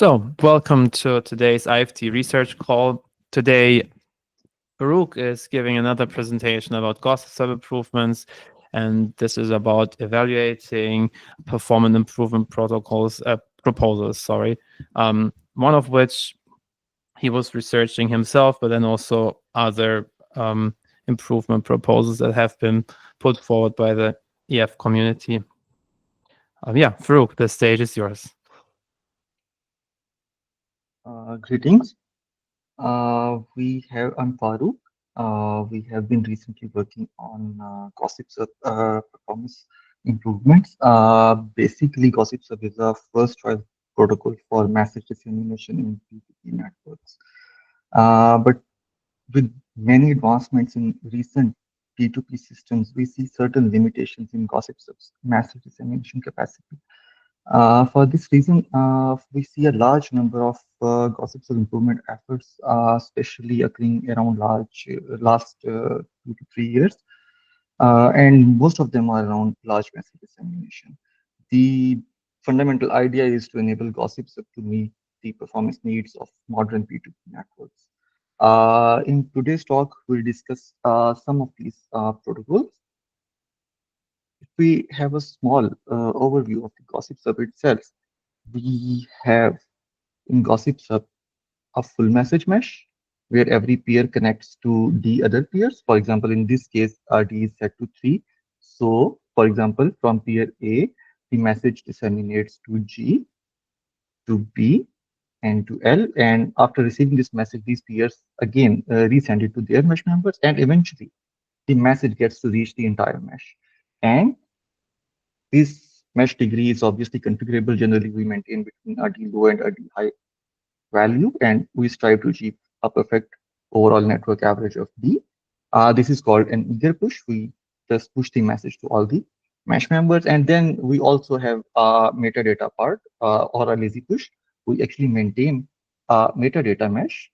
So, welcome to today's IFT research call. Today, Farouk is giving another presentation about GossipSub improvements, and this is about evaluating performance improvement proposals. One of which he was researching himself, but then also other improvement proposals that have been put forward by the EF community. Farouk, the stage is yours. Greetings. I'm Farooq. We have been recently working on GossipSub performance improvements. Basically, GossipSub is a first choice protocol for message dissemination in P2P networks. But with many advancements in recent P2P systems, we see certain limitations in GossipSub's message dissemination capacity. For this reason, we see a large number of gossips of improvement efforts, especially occurring around last 2 to 3 years, and most of them are around large message dissemination. The fundamental idea is to enable gossips to meet the performance needs of modern P2P networks. In today's talk, we'll discuss some of these protocols. If we have a small overview of the GossipSub itself, we have in GossipSub a full message mesh where every peer connects to the other peers. For example, in this case, D is set to 3. So, for example, from peer A, the message disseminates to G, to B, and to L. And after receiving this message, these peers again resend it to their mesh members, and eventually the message gets to reach the entire mesh. And this mesh degree is obviously configurable. Generally, we maintain between RD low and RD high value, and we strive to achieve a perfect overall network average of D. This is called an eager push. We just push the message to all the mesh members, and then we also have a metadata part or a lazy push. We actually maintain a metadata mesh.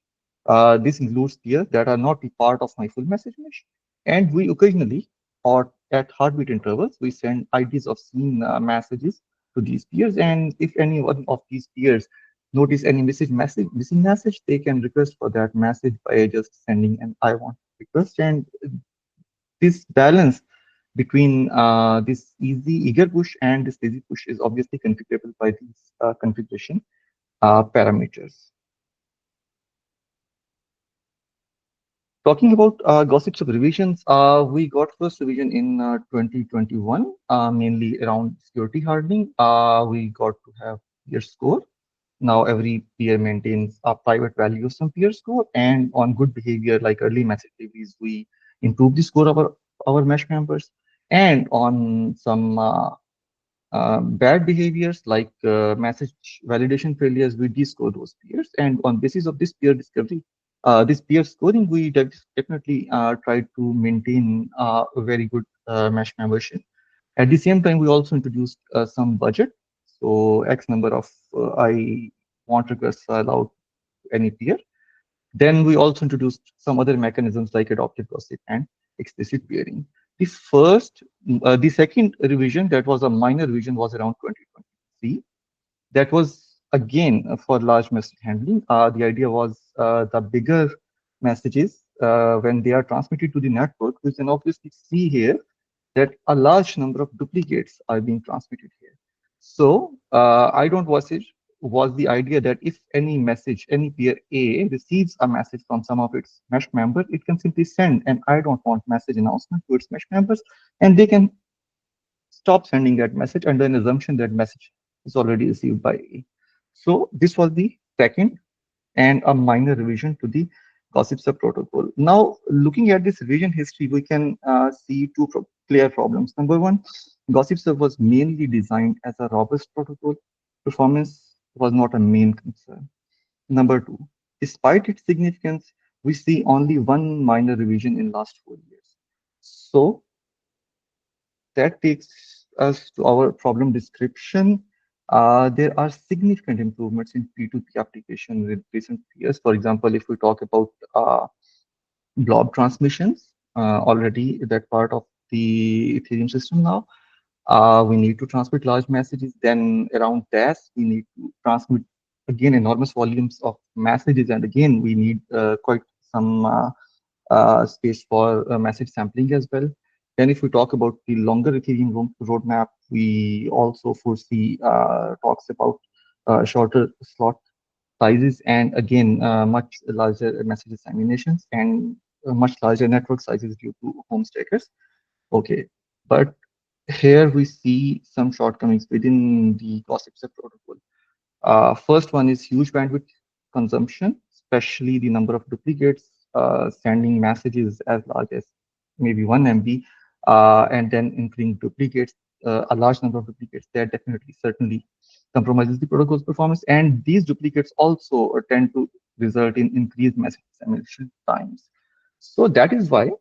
This includes peers that are not the part of my full message mesh, and we occasionally or at heartbeat intervals we send IDs of seen messages to these peers, and if any one of these peers notice any missing message, they can request for that message by just sending an I want request. And this balance between this eager push and this lazy push is obviously configurable by these configuration parameters. Talking about gossips of revisions, we got first revision in 2021, mainly around security hardening. We got to have peer score. Now every peer maintains a private value of some peer score, and on good behavior like early message reviews, we improve the score of our mesh members. And on some bad behaviors like message validation failures, we de-score those peers. And on basis of this peer discovery, this peer scoring, we definitely try to maintain a very good mesh membership. At the same time, we also introduced some budget. So X number of I want requests are allowed to any peer. Then we also introduced some other mechanisms like adaptive gossip and explicit peering. The second revision, that was a minor revision, was around 2023. That was again for large message handling. The idea was the bigger messages, when they are transmitted to the network, we can obviously see here that a large number of duplicates are being transmitted here. So I don't was the idea that if any message, any peer A receives a message from some of its mesh members, it can simply send an I don't want message announcement to its mesh members, and they can stop sending that message under an assumption that message is already received by A. So this was the second and a minor revision to the GossipSub protocol. Now, looking at this revision history, we can see two clear problems. Number one, GossipSub was mainly designed as a robust protocol. Performance was not a main concern. Number two, despite its significance, we see only one minor revision in last 4 years. So that takes us to our problem description. There are significant improvements in P2P application with recent years. For example, if we talk about blob transmissions, already that part of the Ethereum system now, we need to transmit large messages. Then around DAS, we need to transmit again enormous volumes of messages, and again we need quite some space for message sampling as well. Then if we talk about the longer Ethereum roadmap, we also foresee talks about shorter slot sizes, and again much larger message disseminations, and much larger network sizes due to home stakers. Okay, but here we see some shortcomings within the GossipSub protocol. First one is huge bandwidth consumption, especially the number of duplicates, sending messages as large as maybe 1 MB, and then including duplicates, a large number of duplicates, that definitely, certainly compromises the protocol's performance. And these duplicates also tend to result in increased message dissemination times. So that is why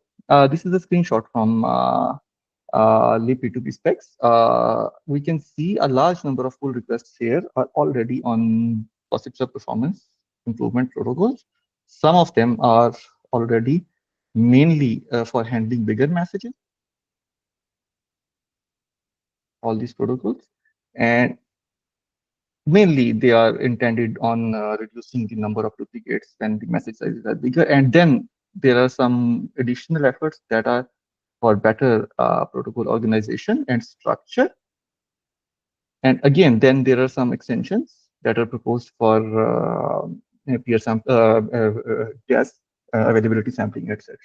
this is a screenshot from lib P2P specs. We can see a large number of pull requests here are already on GossipSub performance improvement protocols. Some of them are already mainly for handling bigger messages, all these protocols, and mainly they are intended on reducing the number of duplicates when the message sizes are bigger. And then there are some additional efforts that are for better protocol organization and structure. And again, then there are some extensions that are proposed for peer gas availability sampling, etc.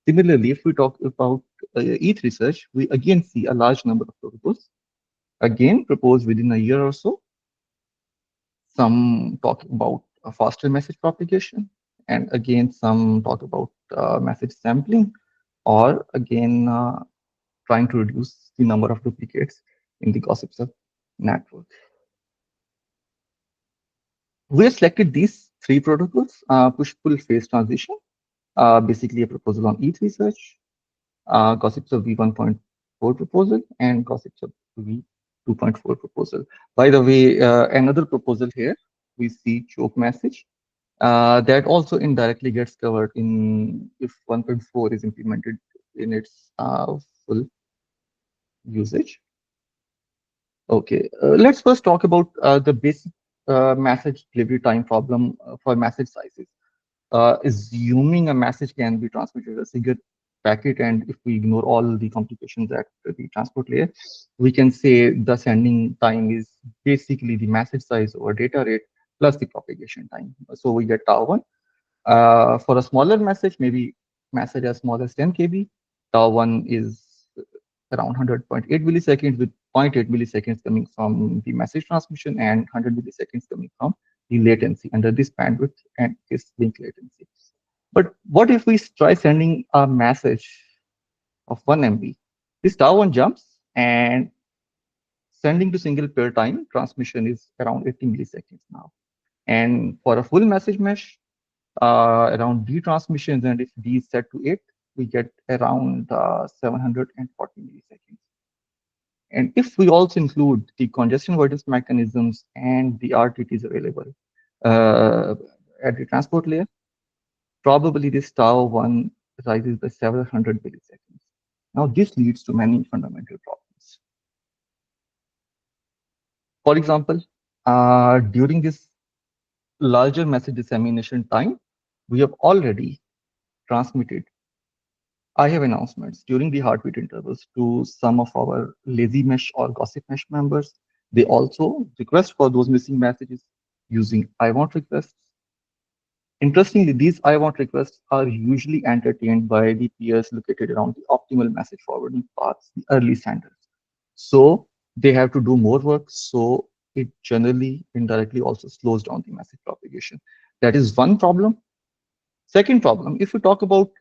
Similarly, if we talk about ETH research, we again see a large number of protocols, again proposed within a year or so. Some talking about a faster message propagation, and again, some talk about message sampling, or again, trying to reduce the number of duplicates in the GossipSub network. We have selected these three protocols: push-pull phase transition, basically a proposal on ETH research, GossipSub v1.4 proposal, and GossipSub v2.4 proposal. By the way, another proposal here, we see choke message. That also indirectly gets covered in if 1.4 is implemented in its full usage. Okay, let's first talk about the basic message delivery time problem for message sizes. Assuming a message can be transmitted as a single packet, and if we ignore all the complications at the transport layer, we can say the sending time is basically the message size over data rate plus the propagation time. So we get tau 1. For a smaller message, maybe message as small as 10 KB, tau 1 is around 100.8 milliseconds, with 0.8 milliseconds coming from the message transmission and 100 milliseconds coming from the latency under this bandwidth and this link latency. But what if we try sending a message of 1 MB? This tau 1 jumps, and sending to single pair time transmission is around 80 milliseconds now. And for a full message mesh, around D transmissions, and if D is set to 8, we get around 740 milliseconds. And if we also include the congestion avoidance mechanisms and the RTTs available at the transport layer, probably this tau 1 rises by several hundred milliseconds. Now, this leads to many fundamental problems. For example, during this larger message dissemination time, we have already transmitted IF announcements during the heartbeat intervals to some of our lazy mesh or gossip mesh members. They also request for those missing messages using I want requests. Interestingly, these I want requests are usually entertained by the peers located around the optimal message forwarding paths, the early senders. So they have to do more work. So it generally indirectly also slows down the message propagation. That is one problem. Second problem, if we talk about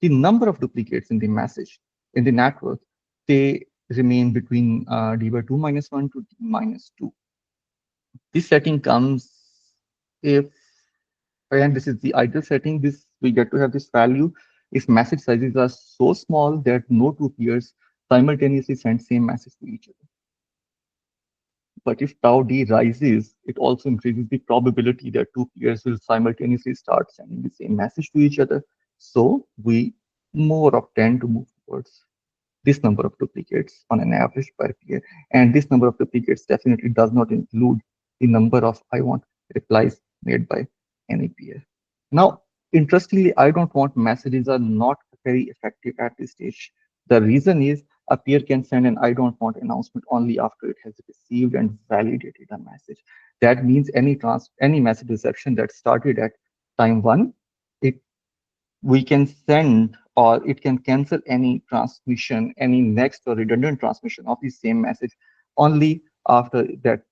the number of duplicates in the message in the network, they remain between d by 2 minus 1 to d minus 2. This setting comes if, and this is the ideal setting, this we get to have this value if message sizes are so small that no two peers simultaneously send same message to each other. But if tau d rises, it also increases the probability that two peers will simultaneously start sending the same message to each other. So we more of tend to move towards this number of duplicates on an average per peer. And this number of duplicates definitely does not include the number of I want replies made by any peer. Now, interestingly, I don't want messages are not very effective at this stage. The reason is a peer can send an I don't want announcement only after it has received and validated a message. That means any message reception that started at time one, it we can send or it can cancel any transmission, any next or redundant transmission of the same message only after that,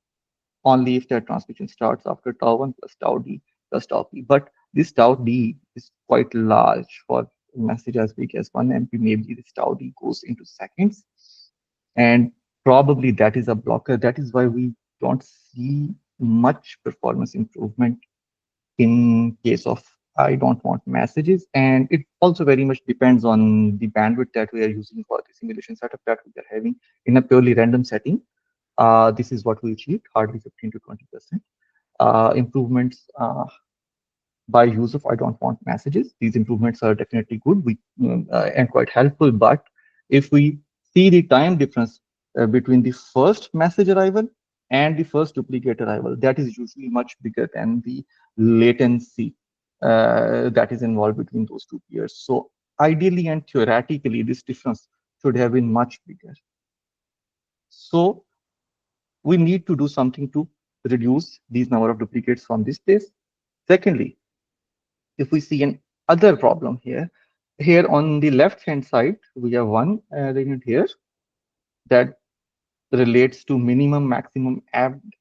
only if that transmission starts after tau 1 plus tau d plus tau p. But this tau d is quite large for a message as big as 1 MB. Maybe this tau d goes into seconds. And probably that is a blocker. That is why we don't see much performance improvement in case of I don't want messages. And it also very much depends on the bandwidth that we are using for the simulation setup that we are having in a purely random setting. This is what we achieved, hardly 15 to 20% improvements by use of I don't want messages. These improvements are definitely good and quite helpful. But if we see the time difference between the first message arrival and the first duplicate arrival, that is usually much bigger than the latency that is involved between those two peers. So ideally and theoretically, this difference should have been much bigger. So we need to do something to reduce these number of duplicates from this place. Secondly, if we see an other problem here, here on the left hand side, we have one arrangement here that relates to minimum maximum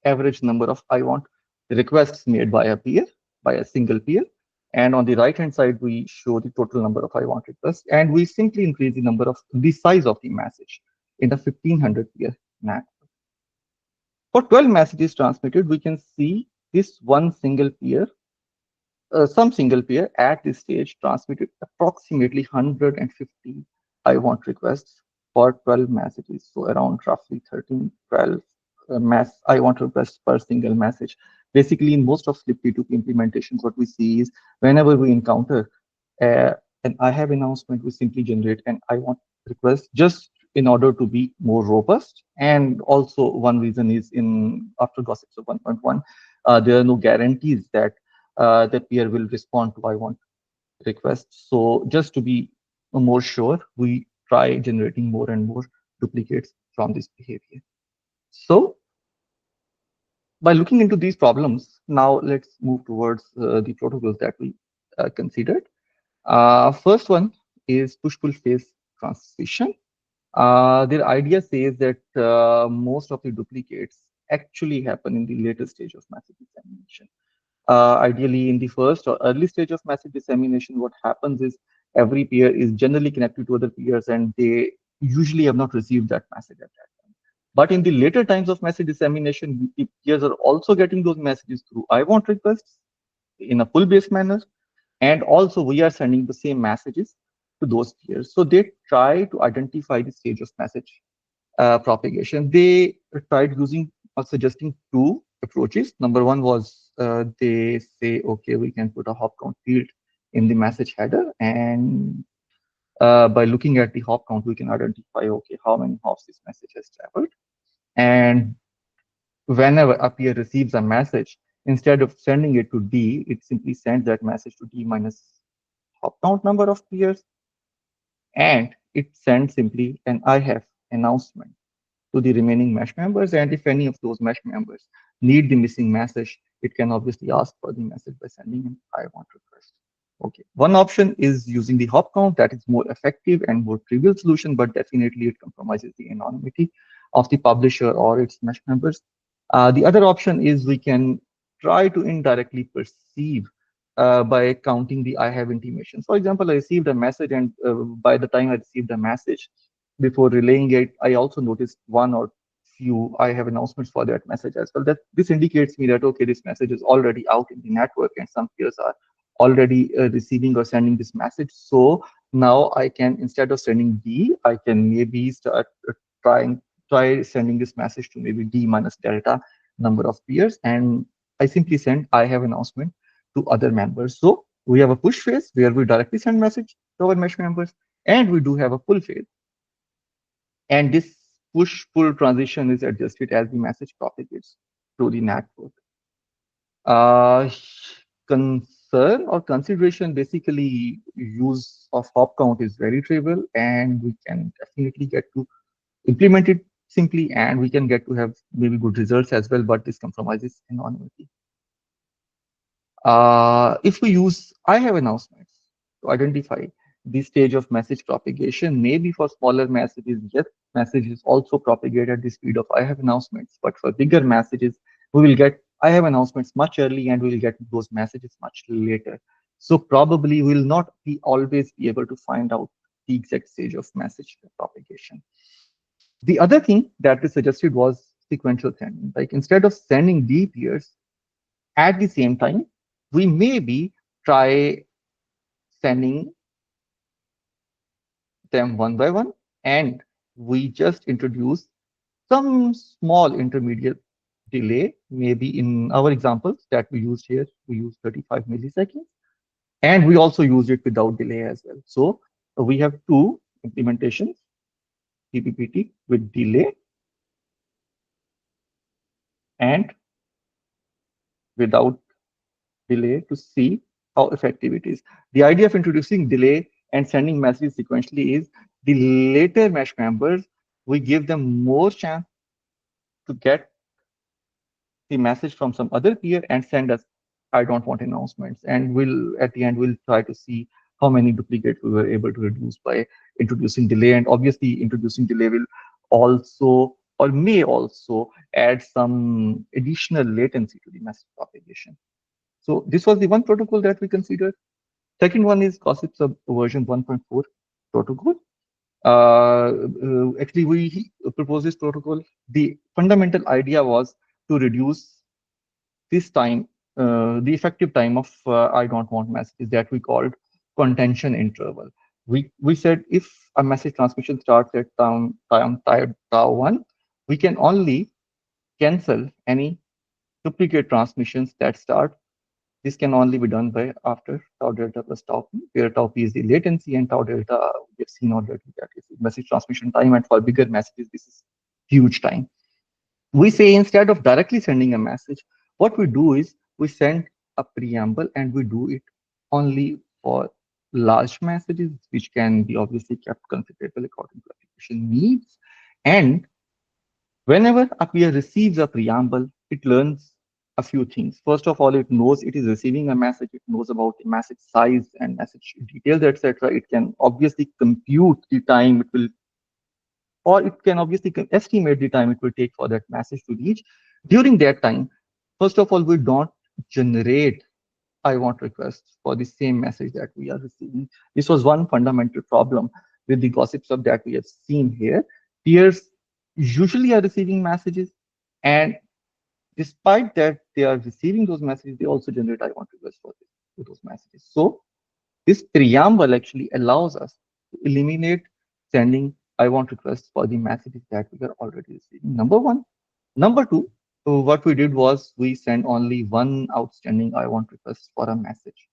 average number of I want requests made by a peer, by a single peer. And on the right hand side, we show the total number of I want requests, and we simply increase the size of the message in the 1500 peer NAT. For 12 messages transmitted, we can see this one single peer, some single pair at this stage transmitted approximately 150 I want requests for 12 messages. So around roughly 13, 12 mass I want requests per single message. Basically, in most of Slip P2P implementations, what we see is whenever we encounter uh, an I have announcement, we simply generate an I want request just in order to be more robust. And also one reason is in after GossipSub 1.1, there are no guarantees that the peer will respond to I want requests. So just to be more sure, we try generating more and more duplicates from this behavior. So by looking into these problems, now let's move towards the protocols that we considered. First one is push-pull phase transition. Their idea says that most of the duplicates actually happen in the later stage of message dissemination. Ideally, in the first or early stage of message dissemination, what happens is every peer is generally connected to other peers and they usually have not received that message at that time. But in the later times of message dissemination, the peers are also getting those messages through I want requests in a pull-based manner. And also we are sending the same messages to those peers. So they try to identify the stage of message propagation. They tried using or suggesting two approaches. Number one was they say, okay, we can put a hop count field in the message header, and by looking at the hop count, we can identify, okay, how many hops this message has traveled. And whenever a peer receives a message, instead of sending it to D, it simply sends that message to D minus hop count number of peers, and it sends simply an I have announcement to the remaining mesh members. And if any of those mesh members need the missing message, it can obviously ask for the message by sending an I want request. Okay. One option is using the hop count. That is more effective and more trivial solution, but definitely it compromises the anonymity of the publisher or its mesh members. The other option is we can try to indirectly perceive by counting the I have intimations. For example, I received a message, and by the time I received a message, before relaying it, I also noticed one or few I have announcements for that message as well. That this indicates me that okay, this message is already out in the network, and some peers are already receiving or sending this message. So now I can, instead of sending D, I can maybe start try sending this message to maybe D minus delta number of peers, and I simply send I have announcement to other members. So we have a push phase where we directly send message to our mesh members, and we do have a pull phase. And this push-pull transition is adjusted as the message propagates through the network. Uh, Concern or consideration, basically use of hop count is very trivial, and we can definitely get to implement it simply, and we can get to have maybe good results as well, but this compromises anonymity. If we use I have announcements to identify this stage of message propagation, maybe for smaller messages, yes, messages also propagate at the speed of I have announcements. But for bigger messages, we will get I have announcements much early and we will get those messages much later. So probably we will not be always be able to find out the exact stage of message propagation. The other thing that we suggested was sequential sending. Like instead of sending D peers at the same time, we maybe try sending them one by one, and we just introduce some small intermediate delay. Maybe in our examples that we used here, we use 35 milliseconds, and we also use it without delay as well. So we have two implementations, PPPT with delay and without delay to see how effective it is. The idea of introducing delay and sending messages sequentially is the later mesh members, we give them more chance to get the message from some other peer and send us, I don't want announcements. And we'll, at the end, we'll try to see how many duplicates we were able to reduce by introducing delay. And obviously, introducing delay will also or may also add some additional latency to the message propagation. So this was the one protocol that we considered. Second one is GossipSub version 1.4 protocol. Actually, we proposed this protocol. The fundamental idea was to reduce this time, the effective time of I don't want messages that we called contention interval. We said if a message transmission starts at tau 1, we can only cancel any duplicate transmissions that start. This can only be done by after tau delta plus tau p, where tau p is the latency and tau delta we have seen already that is the message transmission time. And for bigger messages, this is huge time. We say instead of directly sending a message, what we do is we send a preamble and we do it only for large messages, which can be obviously kept configurable according to application needs. And whenever a peer receives a preamble, it learns a few things. First of all, it knows it is receiving a message. It knows about the message size and message details, etc. It can obviously compute the time it will, or it can obviously estimate the time it will take for that message to reach. During that time, first of all, we don't generate I want requests for the same message that we are receiving. This was one fundamental problem with the GossipSub that we have seen here. Peers usually are receiving messages, and despite that they are receiving those messages, they also generate I want requests for those messages. So this preamble actually allows us to eliminate sending I want requests for the messages that we are already receiving. Number one. Number two, so what we did was we sent only one outstanding I want request for a message.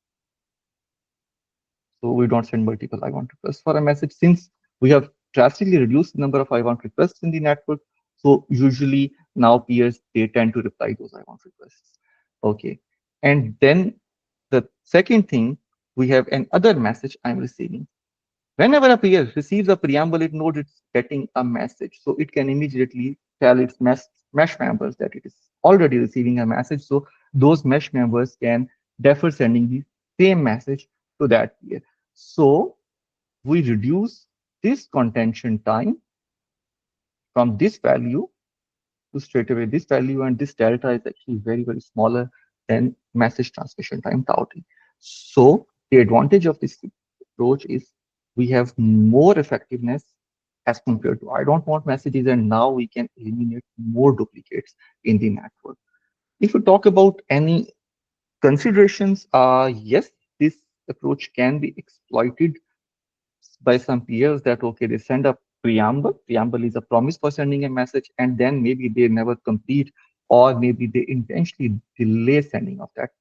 So we don't send multiple I want requests for a message since we have drastically reduced the number of I want requests in the network. So usually now peers, they tend to reply those I want requests. Okay. And then the second thing, we have another message I'm receiving. Whenever a peer receives a preamble, it knows it's getting a message. So it can immediately tell its mesh members that it is already receiving a message. So those mesh members can defer sending the same message to that peer. So we reduce this contention time from this value to straight away this value, and this delta is actually very, very smaller than message transmission time tau t. So the advantage of this approach is we have more effectiveness as compared to I don't want messages, and now we can eliminate more duplicates in the network. If we talk about any considerations, yes, this approach can be exploited by some peers that, okay, they send a preamble. Preamble is a promise for sending a message, and then maybe they never complete, or maybe they intentionally delay sending of that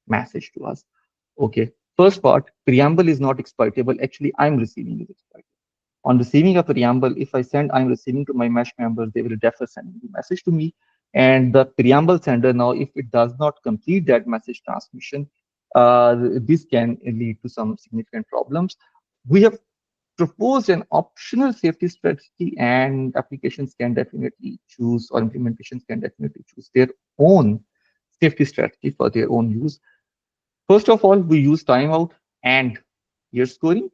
message to us. Okay, first part, preamble is not exploitable. Actually, I'm receiving is exploitable. On receiving a preamble, if I send I'm receiving to my mesh members, they will defer sending the message to me. And the preamble sender now, if it does not complete that message transmission, this can lead to some significant problems. We have proposed an optional safety strategy, and applications can definitely choose, or implementations can definitely choose their own safety strategy for their own use. First of all, we use timeout and peer scoring.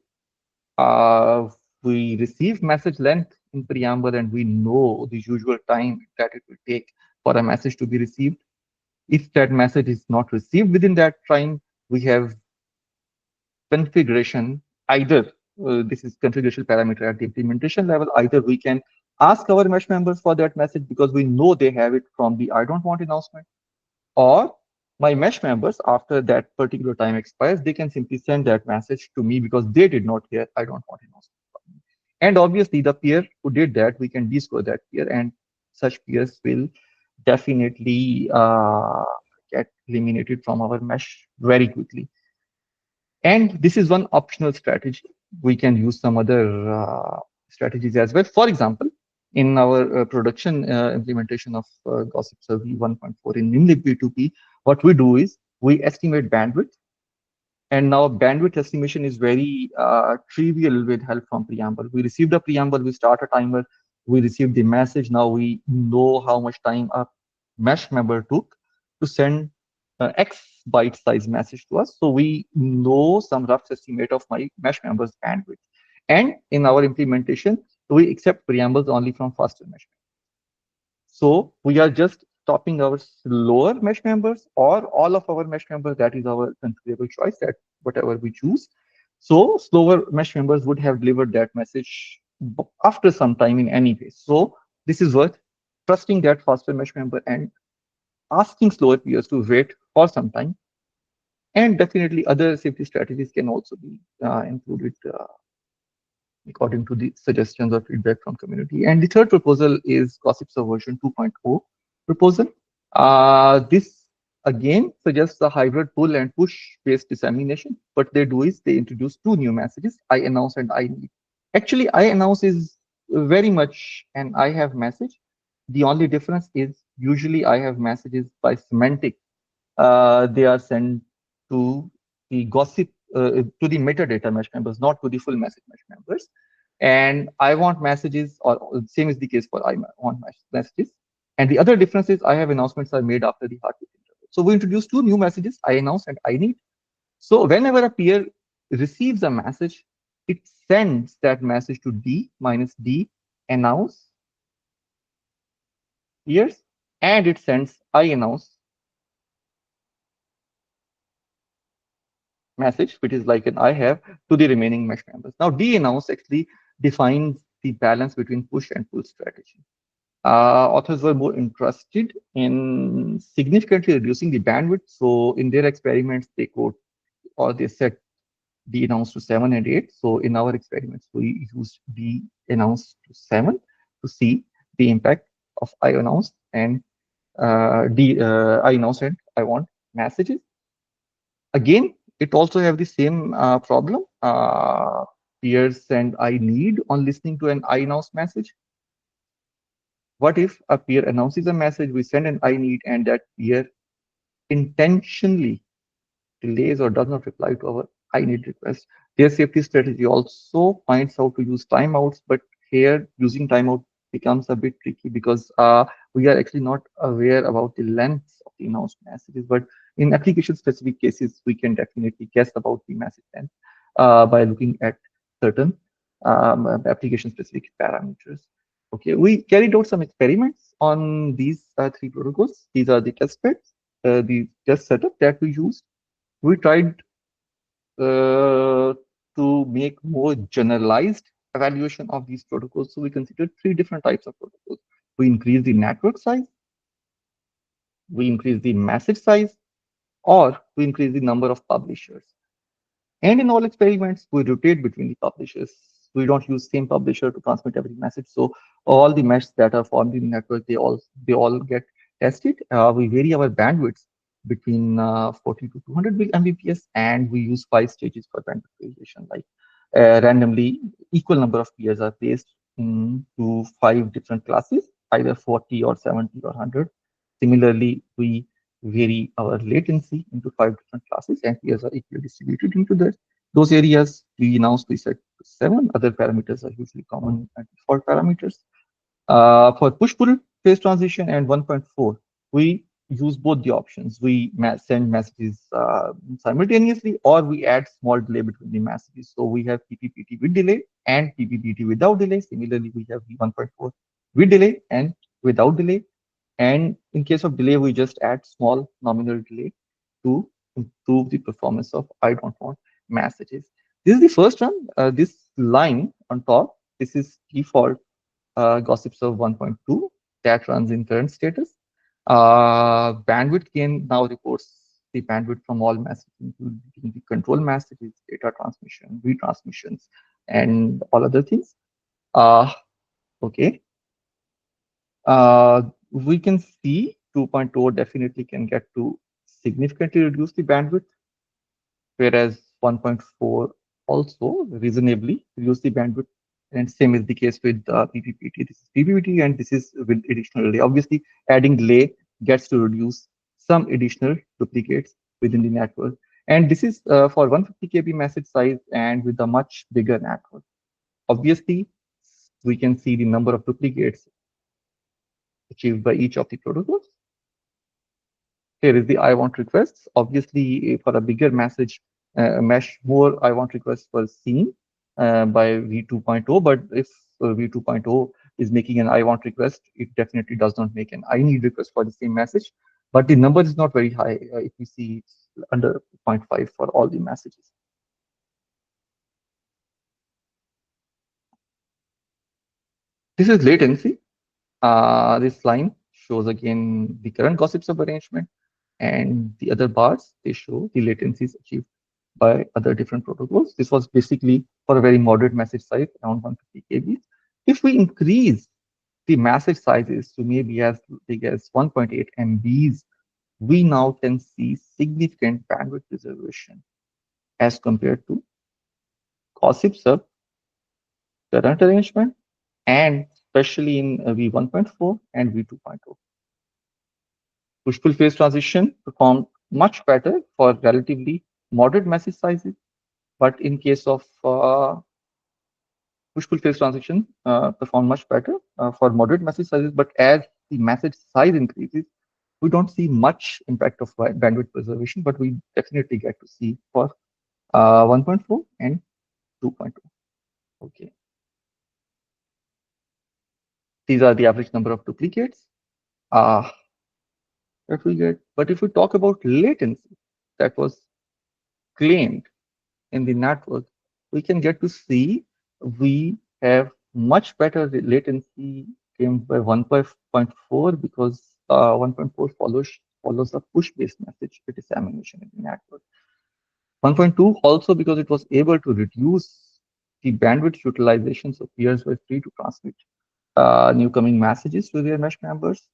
Uh, we receive message length in preamble, and we know the usual time that it will take for a message to be received. If that message is not received within that time, we have configuration. Either this is configuration parameter at the implementation level. Either we can ask our mesh members for that message because we know they have it from the I don't want announcement, or my mesh members, after that particular time expires, they can simply send that message to me because they did not hear I don't want announcement. And obviously, the peer who did that, we can descore that peer, and such peers will definitely get eliminated from our mesh very quickly. And this is one optional strategy. We can use some other strategies as well. For example, in our production implementation of GossipSub 1.4 in Nimlib P2P, what we do is we estimate bandwidth. And now bandwidth estimation is very trivial with help from preamble. We received a preamble, we start a timer, we received the message. Now we know how much time a mesh member took to send X byte size message to us. So we know some rough estimate of my mesh member's bandwidth. And in our implementation, we accept preambles only from faster mesh. So we are just stopping our slower mesh members or all of our mesh members. That is our configurable choice, that whatever we choose. So slower mesh members would have delivered that message after some time in any case. So this is worth trusting that faster mesh member and asking slower peers to wait for some time. And definitely other safety strategies can also be included according to the suggestions or feedback from community. And the third proposal is GossipSub version 2.0 proposal. This again suggests a hybrid pull and push based dissemination. What they do is they introduce two new messages, I announce and I need. Actually, I announce is very much an I have message. The only difference is usually I have messages by semantic. They are sent to the to the metadata mesh members, not to the full message mesh members. And I want messages, or same is the case for I want messages. And the other difference is I have announcements are made after the heartbeat interval. So we introduce two new messages, I announce and I need. So whenever a peer receives a message, it sends that message to D minus D announce peers, and it sends I announce message, which is like an I have, to the remaining mesh members. Now, de-announce actually defines the balance between push and pull strategy. Authors were more interested in significantly reducing the bandwidth. So in their experiments, they quote, or they set de-announce to 7 and 8. So in our experiments, we used de-announce to 7 to see the impact of I announce and I announce and I want messages. Again, it also have the same problem. Peers and I need on listening to an I announce message. What if a peer announces a message, we send an I need, and that peer intentionally delays or does not reply to our I need request? Their safety strategy also finds out to use timeouts, but here using timeout becomes a bit tricky because we are actually not aware about the length of the announced messages. But in application specific cases, we can definitely guess about the message length by looking at certain application specific parameters. Okay, we carried out some experiments on these three protocols. These are the test beds, the test setup that we used. We tried to make more generalized evaluation of these protocols. So we considered three different types of protocols. We increase the network size, we increase the message size, or we increase the number of publishers. And in all experiments, we rotate between the publishers. We don't use same publisher to transmit every message. So all the meshes that are formed in the network, they all get tested. We vary our bandwidths between 40 to 200 Mbps, and we use 5 stages for bandwidth variation. Like randomly, equal number of peers are placed into 5 different classes, either 40 or 70 or 100. Similarly, we vary our latency into 5 different classes, and peers are equally distributed into those areas. We now preset to 7. Other parameters are usually common and default parameters. For push-pull phase transition and 1.4, we use both the options. We send messages simultaneously, or we add small delay between the messages. So we have PPPT with delay and PPPT without delay. Similarly, we have the 1.4 with delay and without delay. And in case of delay, we just add small nominal delay to improve the performance of I don't want messages. This is the first one. This line on top, this is default GossipSub 1.2 that runs in current status. Bandwidth gain now reports the bandwidth from all messages, including the control messages, data transmission, retransmissions, and all other things. Uh, okay. We can see 2.0 definitely can get to significantly reduce the bandwidth, whereas 1.4 also reasonably reduce the bandwidth. And same is the case with PPPT. This is PPPT, and this is with additional delay. Obviously, adding delay gets to reduce some additional duplicates within the network. And this is for 150 KB message size and with a much bigger network. Obviously, we can see the number of duplicates achieved by each of the protocols. Here is the I want requests. Obviously, for a bigger message mesh, more I want requests were seen by V2.0. But if V2.0 is making an I want request, it definitely does not make an I need request for the same message. But the number is not very high. If you see, it's under 0.5 for all the messages. This is latency. This line shows again the current gossip sub arrangement, and the other bars, they show the latencies achieved by other different protocols. This was basically for a very moderate message size, around 150 kbs. If we increase the message sizes to maybe as big as 1.8 MBs, we now can see significant bandwidth reservation as compared to gossip sub current arrangement, and especially in V1.4 and V2.0. Push-pull phase transition performed much better for relatively moderate message sizes, but in case of push-pull phase transition performed much better for moderate message sizes. But as the message size increases, we don't see much impact of bandwidth preservation, but we definitely get to see for 1.4 and 2.0. Okay, these are the average number of duplicates uh, that we get. But if we talk about latency that was claimed in the network, we can get to see we have much better latency claimed by 1.4 because 1.4 follows a push-based message dissemination in the network. 1.2 also because it was able to reduce the bandwidth utilization, so peers were free to transmit new coming messages to their mesh members.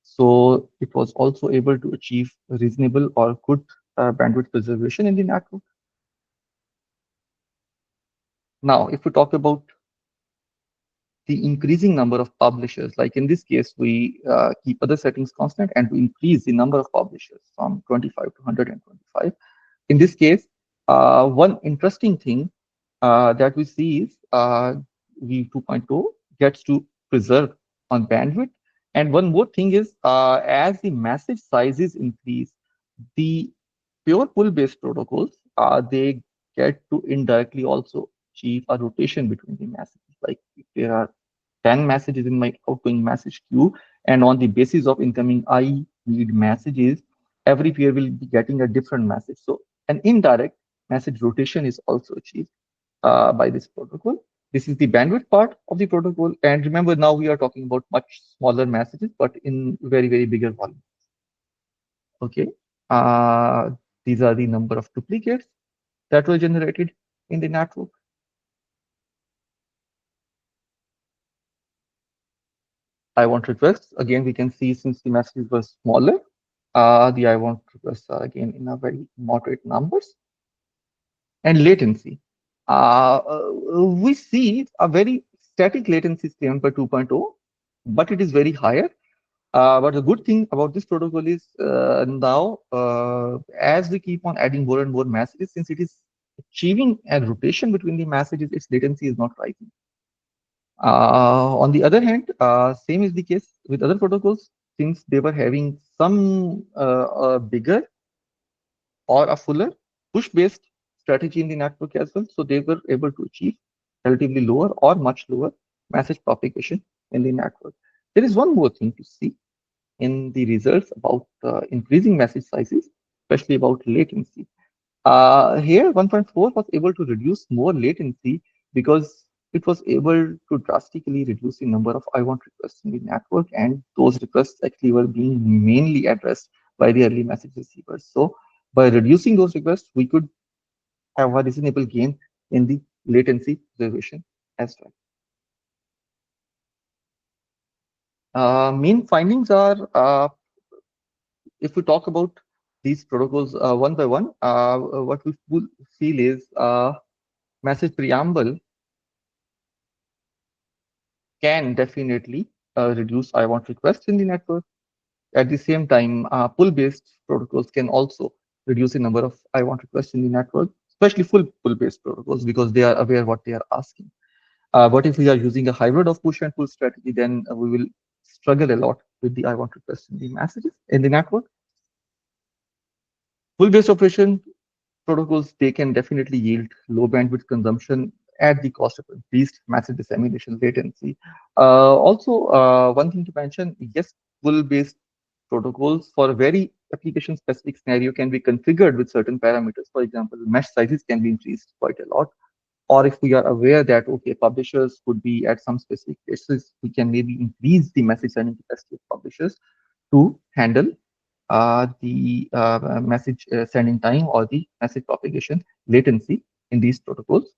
So it was also able to achieve reasonable or good bandwidth preservation in the network. Now, if we talk about the increasing number of publishers, like in this case, we keep other settings constant and we increase the number of publishers from 25 to 125. In this case, one interesting thing that we see is V 2.0 gets to preserve on bandwidth. And one more thing is, as the message sizes increase, the pure pull-based protocols, they get to indirectly also achieve a rotation between the messages. Like if there are 10 messages in my outgoing message queue, and on the basis of incoming I need messages, every peer will be getting a different message. So an indirect message rotation is also achieved by this protocol. This is the bandwidth part of the protocol. And remember, now we are talking about much smaller messages, but in very, very bigger volume. Okay. Uh, these are the number of duplicates that were generated in the network. I want requests. Again, we can see since the messages were smaller, the I want requests are again in a very moderate numbers. And latency. We see a very static latency claimed by 2.0, but it is very higher. But the good thing about this protocol is now, as we keep on adding more and more messages, since it is achieving a rotation between the messages, its latency is not rising. On the other hand, same is the case with other protocols, since they were having some bigger or a fuller push-based strategy in the network as well. So they were able to achieve relatively lower or much lower message propagation in the network. There is one more thing to see in the results about increasing message sizes, especially about latency. Here, 1.4 was able to reduce more latency because it was able to drastically reduce the number of I want requests in the network, and those requests actually were being mainly addressed by the early message receivers. So by reducing those requests, we could have a reasonable gain in the latency preservation as well. Main findings are, if we talk about these protocols one by one, what we will feel is message preamble can definitely reduce I want requests in the network. At the same time, pull-based protocols can also reduce the number of I want requests in the network, especially full pull-based protocols, because they are aware what they are asking. But if we are using a hybrid of push and pull strategy, then we will struggle a lot with the I want requests in the messages in the network. Pull-based operation protocols, they can definitely yield low bandwidth consumption at the cost of increased message dissemination latency. One thing to mention, yes, pull-based protocols for a very application-specific scenario can be configured with certain parameters. For example, mesh sizes can be increased quite a lot. Or if we are aware that, okay, publishers could be at some specific places, we can maybe increase the message sending capacity of publishers to handle the message sending time or the message propagation latency in these protocols.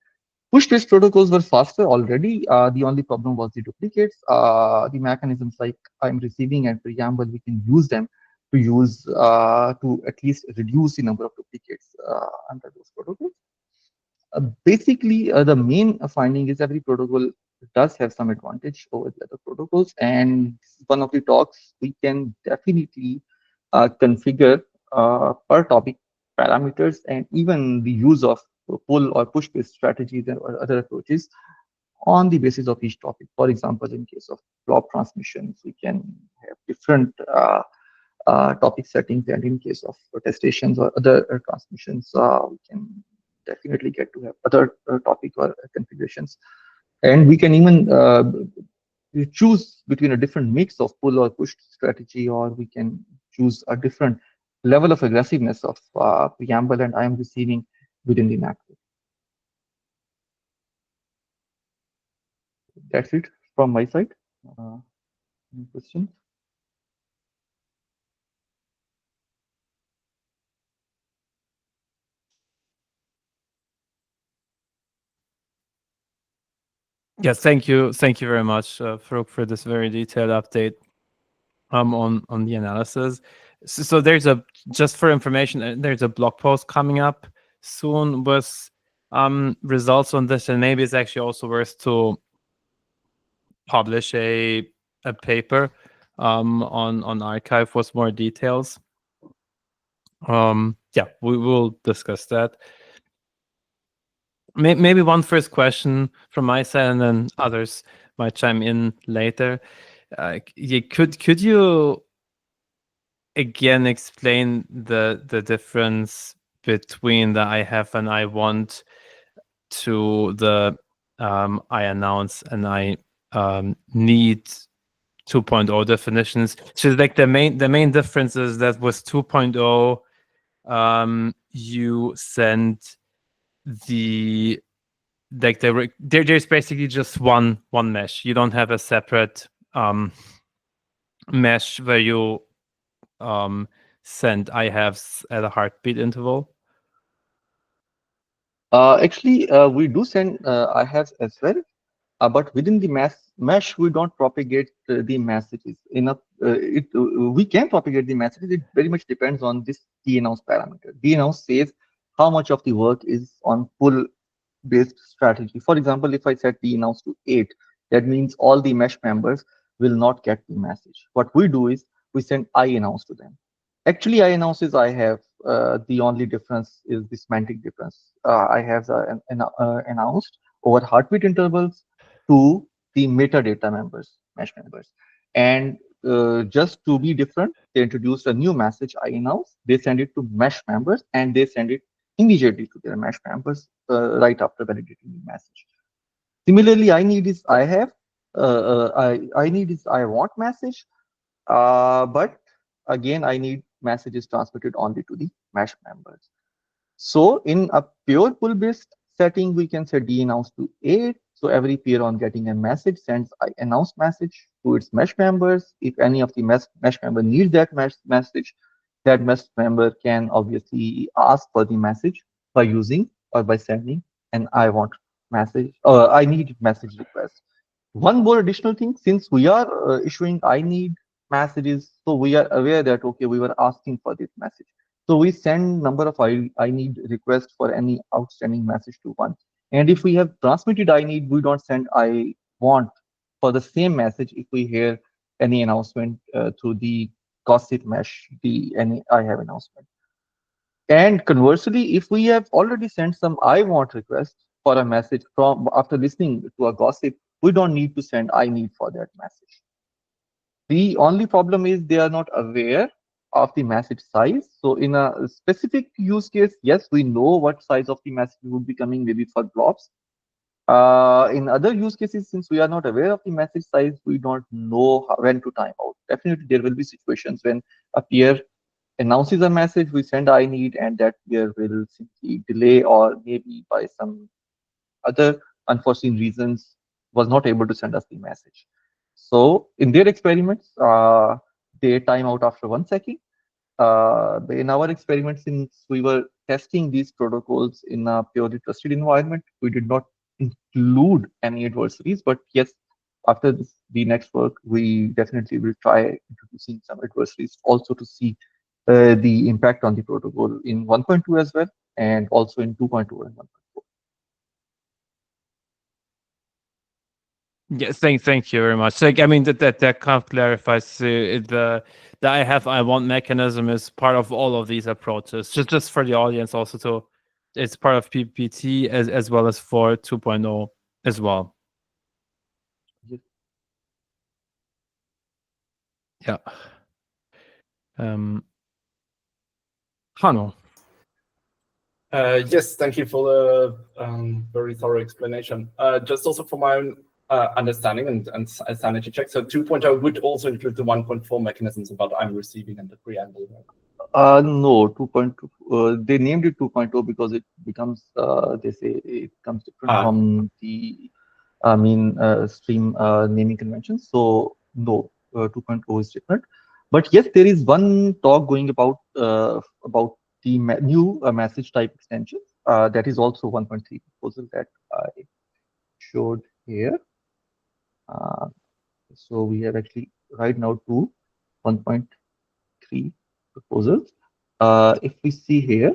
Push-based protocols were faster already. The only problem was the duplicates. The mechanisms like I'm receiving and preamble, we can use them to use to at least reduce the number of duplicates under those protocols. Basically, the main finding is every protocol does have some advantage over the other protocols, and one of the talks we can definitely configure per topic parameters and even the use of pull or push-based strategies or other approaches on the basis of each topic. For example, in case of block transmissions, we can have different topic settings, and in case of protestations or other transmissions, we can definitely get to have other topic or configurations. And we can even choose between a different mix of pull or push strategy, or we can choose a different level of aggressiveness of preamble and I am receiving within the network. That's it from my side. Any questions? Yes, thank you very much, Farooq, for this very detailed update on the analysis. So there's a, just for information, there's a blog post coming up soon with results on this, and maybe it's actually also worth to publish a paper on archive with more details. Yeah, we will discuss that. Maybe one first question from my side, and then others might chime in later. Could you again explain the difference between the I have and I want to the I announce and I need 2.0 definitions? So like the main difference is that with 2.0 you send the like there's basically just one mesh. You don't have a separate mesh where you send I haves at a heartbeat interval. Actually, we do send I have as well. But within the mesh, we don't propagate the messages. We can propagate the messages. It very much depends on this D-announce parameter. D-announce says how much of the work is on pull-based strategy. For example, if I set D-announce to 8, that means all the mesh members will not get the message. What we do is we send I announce to them. Actually, I announce is I have the only difference is the semantic difference. I have announced over heartbeat intervals to the metadata members, mesh members. And just to be different, they introduced a new message I announce. They send it to mesh members and they send it immediately to their mesh members right after validating the message. Similarly, I need is I have, I need is I want message, but again, I need messages transmitted only to the mesh members. So in a pure pull-based setting, we can set d-announce to 8. So every peer on getting a message sends I announce message to its mesh members. If any of the mesh member needs that message, that mesh member can obviously ask for the message by using or by sending an I want message or I need message request. One more additional thing, since we are issuing I need messages, so we are aware that, okay, we were asking for this message. So we send number of I need request for any outstanding message to one. And if we have transmitted I need, we don't send I want for the same message if we hear any announcement through the gossip mesh, the any I have announcement. And conversely, if we have already sent some I want request for a message from after listening to a gossip, we don't need to send I need for that message. The only problem is they are not aware of the message size. So in a specific use case, yes, we know what size of the message would be coming maybe for blobs. In other use cases, since we are not aware of the message size, we don't know when to time out. Definitely, there will be situations when a peer announces a message, we send I need, and that peer will simply delay or maybe by some other unforeseen reasons was not able to send us the message. So in their experiments, they time out after 1 second. In our experiments, since we were testing these protocols in a purely trusted environment, we did not include any adversaries. But yes, after the next work, we definitely will try introducing some adversaries also to see the impact on the protocol in 1.2 as well, and also in 2.2 and 1.4. Yeah, thank you very much. Like, I mean, that kind of clarifies the I want mechanism is part of all of these approaches. Just for the audience, also, so it's part of PPT as well as for 2.0 as well. Yeah. Hanno. Yes, thank you for the very thorough explanation. Just also for my own understanding and sanity check. So 2.0 would also include the 1.4 mechanisms about I'm receiving and the preamble. No, 2.2. They named it 2.0 because it becomes, they say it comes different from the, stream naming conventions. So no, 2.0 is different. But yes, there is one talk going about the new message type extension. That is also 1.3 proposal that I showed here. So we have actually right now two 1.3 proposals. If we see here,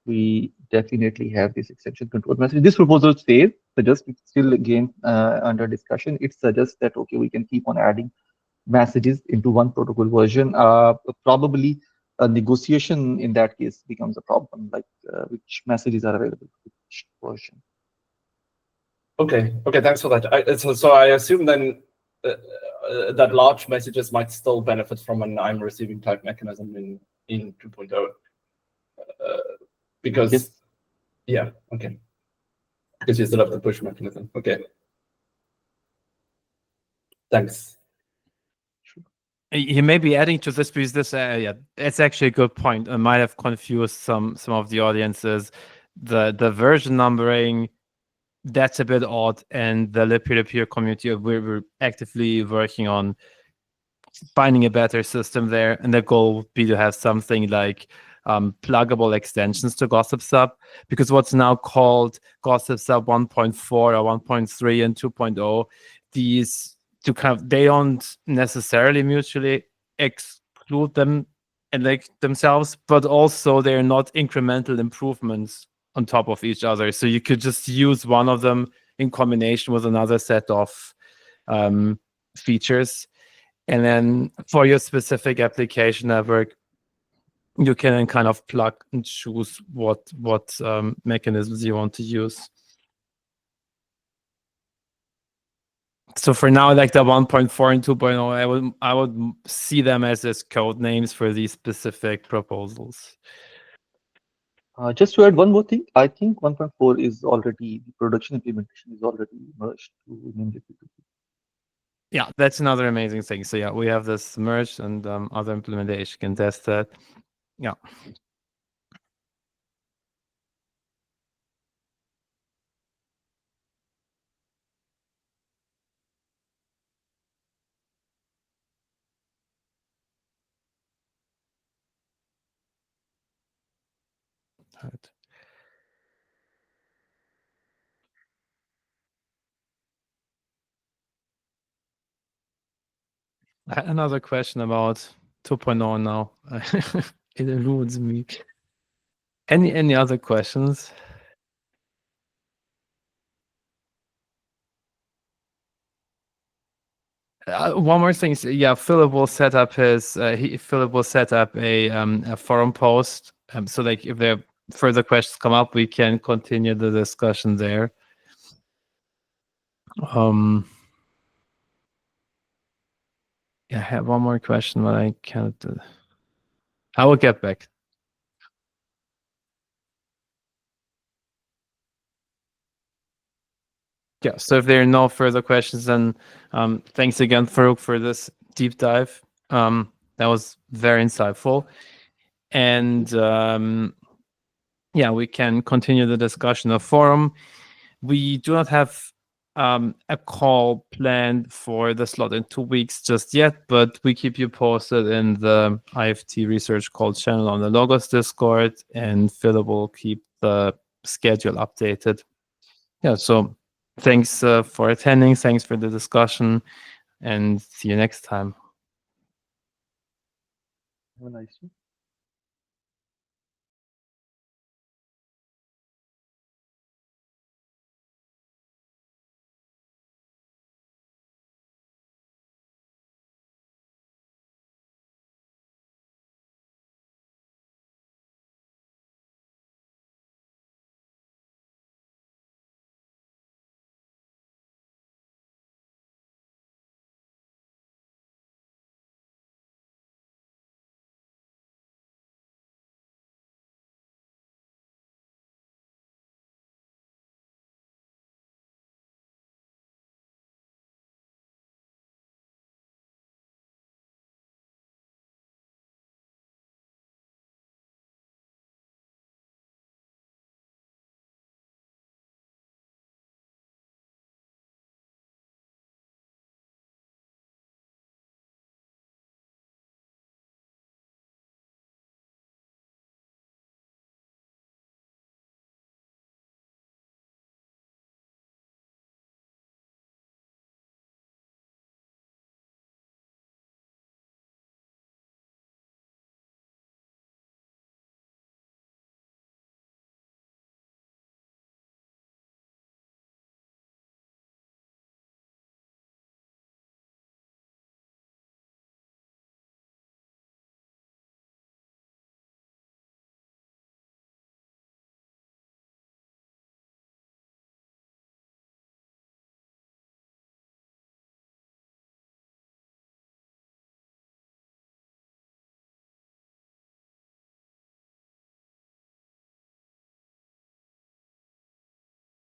we definitely have this exception control message. This proposal says, suggests, it's still again under discussion. It suggests that, okay, we can keep on adding messages into one protocol version. Probably a negotiation in that case becomes a problem, like which messages are available to which version. Okay, thanks for that. So I assume then that large messages might still benefit from an I'm receiving type mechanism in 2.0. Because, yes. Yeah, okay. Because you still have the push mechanism. Okay. Thanks. You may be adding to this because this, yeah, it's actually a good point. I might have confused some of the audiences. The version numbering, that's a bit odd, and the peer-to-peer community, we're actively working on finding a better system there, and the goal would be to have something like pluggable extensions to GossipSub, because what's now called GossipSub 1.4 or 1.3 and 2.0, these they don't necessarily mutually exclude them and like themselves, but also they're not incremental improvements on top of each other. So you could just use one of them in combination with another set of features. And then for your specific application network, you can then kind of plug and choose what mechanisms you want to use. So for now, like the 1.4 and 2.0, I would see them as code names for these specific proposals. Just to add one more thing, I think 1.4 is already, the production implementation is already merged to Ninja P2P. Yeah, that's another amazing thing. So yeah, we have this merged and other implementation can test that. Yeah. Right. Another question about 2.0 now. It eludes me. Any other questions? One more thing. So, yeah, Philip will set up his. Philip will set up a forum post. So like if there are further questions come up, we can continue the discussion there. Yeah, I have one more question, but I can't. I will get back. Yeah. So if there are no further questions, then thanks again, Farouk, for this deep dive. That was very insightful, and yeah, we can continue the discussion of forum. We do not have a call planned for the slot in 2 weeks just yet, but we keep you posted in the IFT Research Call channel on the Logos Discord, and Philip will keep the schedule updated. Yeah, so thanks for attending. Thanks for the discussion, and see you next time. Have a nice day.